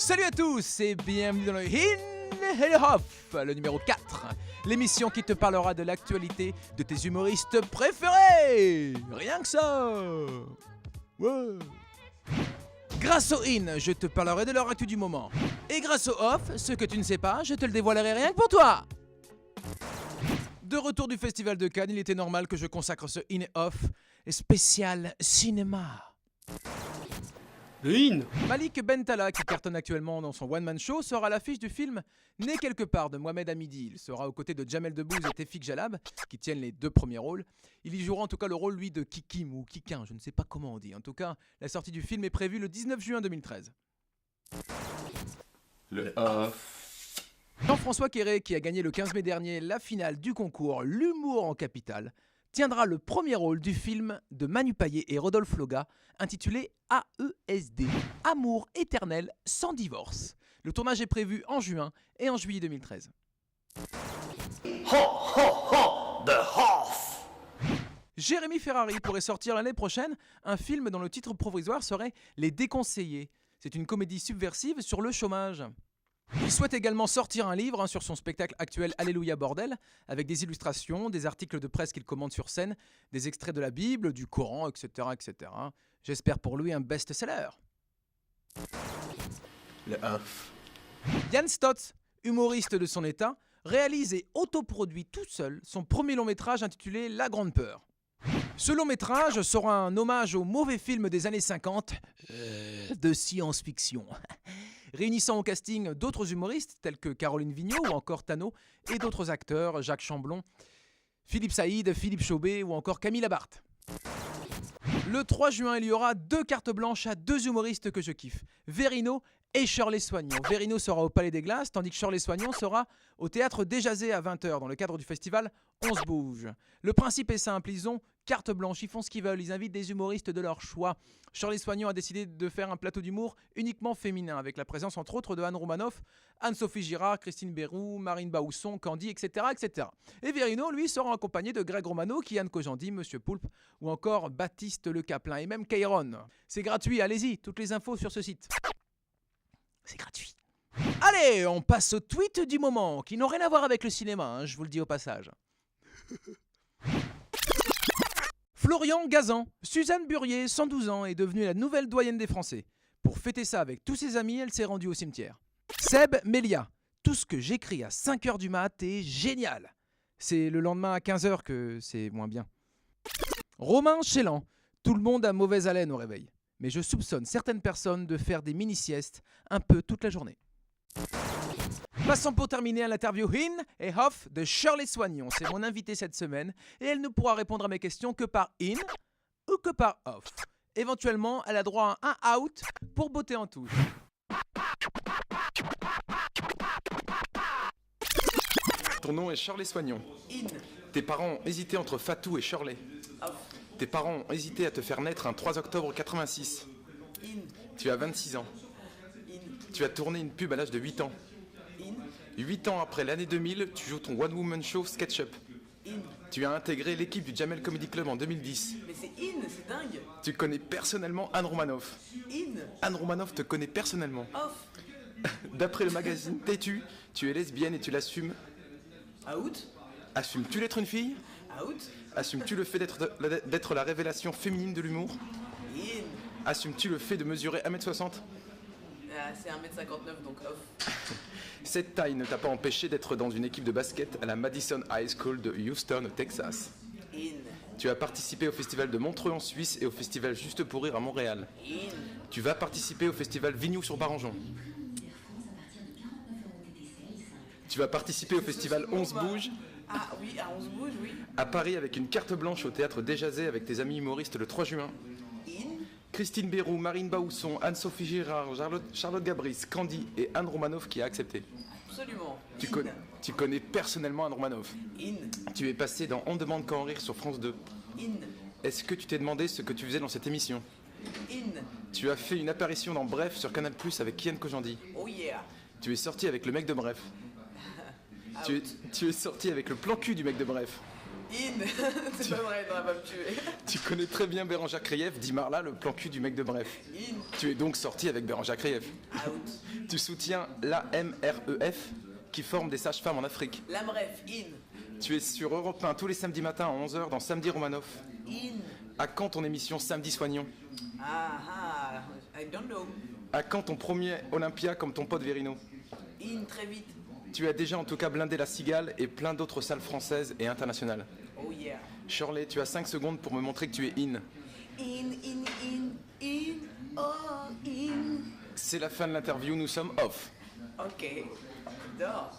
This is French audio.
Salut à tous et bienvenue dans le In et le Off, le numéro 4, l'émission qui te parlera de l'actualité de tes humoristes préférés. Rien que ça. Ouais. Grâce au In, je te parlerai de leur actu du moment. Et grâce au Off, ce que tu ne sais pas, je te le dévoilerai rien que pour toi. De retour du Festival de Cannes, il était normal que je consacre ce In et Off spécial cinéma. Le In. Malik Bentala, qui cartonne actuellement dans son one-man show, sera à l'affiche du film Né quelque part de Mohamed Hamidi. Il sera aux côtés de Jamel Debbouze et Tefik Jalab, qui tiennent les deux premiers rôles. Il y jouera en tout cas le rôle, lui, de Kikim ou Kikin, je ne sais pas comment on dit. En tout cas, la sortie du film est prévue le 19 juin 2013. Le Off. Jean-François Quéré, qui a gagné le 15 mai dernier la finale du concours L'humour en capitale, tiendra le premier rôle du film de Manu Payet et Rodolphe Loga, intitulé AESD, Amour éternel sans divorce. Le tournage est prévu en juin et en juillet 2013. The Off. Jérémy Ferrari pourrait sortir l'année prochaine un film dont le titre provisoire serait Les Déconseillés. C'est une comédie subversive sur le chômage. Il souhaite également sortir un livre sur son spectacle actuel Alléluia Bordel, avec des illustrations, des articles de presse qu'il commente sur scène, des extraits de la Bible, du Coran, etc. etc. J'espère pour lui un best-seller. Le Off. Yann Stotz, humoriste de son état, réalise et autoproduit tout seul son premier long-métrage intitulé La Grande Peur. Ce long-métrage sera un hommage aux mauvais films des années 50 de science-fiction, réunissant au casting d'autres humoristes tels que Caroline Vigneault ou encore Tano et d'autres acteurs, Jacques Chamblon, Philippe Saïd, Philippe Chaubet ou encore Camille Labarthe. Le 3 juin, il y aura 2 cartes blanches à 2 humoristes que je kiffe, Verino et Shirley Soignon. Verino sera au Palais des Glaces, tandis que Shirley Soignon sera au Théâtre Déjazé à 20h dans le cadre du festival On se bouge. Le principe est simple, ils ont carte blanche, ils font ce qu'ils veulent, ils invitent des humoristes de leur choix. Shirley Soignon a décidé de faire un plateau d'humour uniquement féminin, avec la présence entre autres de Anne Romanoff, Anne-Sophie Girard, Christine Bérou, Marine Baousson, Candy, etc., etc. Et Verino, lui, sera accompagné de Greg Romano, Kian Kojandi, Monsieur Poulpe, ou encore Baptiste Le Caplin, et même Kairon. C'est gratuit, allez-y, toutes les infos sur ce site. C'est gratuit. Allez, on passe au tweet du moment, qui n'ont rien à voir avec le cinéma, je vous le dis au passage. Florian Gazan, Suzanne Burier, 112 ans, est devenue la nouvelle doyenne des Français. Pour fêter ça avec tous ses amis, elle s'est rendue au cimetière. Seb Melia, tout ce que j'écris à 5h du mat est génial. C'est le lendemain à 15h que c'est moins bien. Romain Chélan, tout le monde a mauvaise haleine au réveil. Mais je soupçonne certaines personnes de faire des mini-siestes un peu toute la journée. Passons pour terminer à l'interview In et Off de Shirley Soignon. C'est mon invitée cette semaine et elle ne pourra répondre à mes questions que par In ou que par Off. Éventuellement, elle a droit à un out pour botter en touche. Ton nom est Shirley Soignon. In. Tes parents ont hésité entre Fatou et Shirley. Off. Tes parents ont hésité à te faire naître un 3 octobre 86. In. Tu as 26 ans. In. Tu as tourné une pub à l'âge de 8 ans. In. 8 ans après l'année 2000, tu joues ton one-woman show SketchUp. In. Tu as intégré l'équipe du Jamel Comedy Club en 2010. Mais c'est in, c'est dingue. Tu connais personnellement Anne Romanoff. In. Anne Romanoff te connaît personnellement. Off. D'après le magazine Têtu, tu es lesbienne et tu l'assumes. Out. Assumes-tu d'être une fille? Out. Assumes-tu le fait d'être la révélation féminine de l'humour? In. Assumes-tu le fait de mesurer 1m60? C'est 1m59 donc off. Cette taille ne t'a pas empêché d'être dans une équipe de basket à la Madison High School de Houston, au Texas. In. Tu as participé au festival de Montreux en Suisse et au festival Juste pour rire à Montréal. In. Tu vas participer au festival Vignoux-sur-Barangeon. Tu vas participer au festival On se bouge Ah oui, à 11 bouge, oui. à Paris avec une carte blanche au théâtre Déjazé avec tes amis humoristes le 3 juin. In. Christine Bérou, Marine Baousson, Anne-Sophie Girard, Charlotte Gabris, Candy et Anne Romanoff qui a accepté. Absolument. Tu connais personnellement Anne Romanoff. In. Tu es passé dans On demande qu'à en rire sur France 2. In. Est-ce que tu t'es demandé ce que tu faisais dans cette émission? In. Tu as fait une apparition dans Bref sur Canal+ avec Kian Kojandi. Oh yeah. Tu es sorti avec le mec de Bref. Tu es sorti avec le plan cul du mec de Bref. In. C'est pas vrai, il n'aurait pas me tuer. Tu connais très bien Bérengère Krief, dit Marla, le plan cul du mec de Bref. In. Tu es donc sorti avec Bérengère Krief. Out. Tu soutiens l'AMREF, qui forme des sages-femmes en Afrique. La bref. In. Tu es sur Europe 1 tous les samedis matins à 11h dans Samedi Romanoff. In. À quand ton émission Samedi Soignant? Ah, I don't know. À quand ton premier Olympia comme ton pote Verino? In, très vite. Tu as déjà en tout cas blindé la Cigale et plein d'autres salles françaises et internationales. Oh yeah. Shirley, tu as 5 secondes pour me montrer que tu es in. In, oh, in. C'est la fin de l'interview, nous sommes off. Ok. J'adore.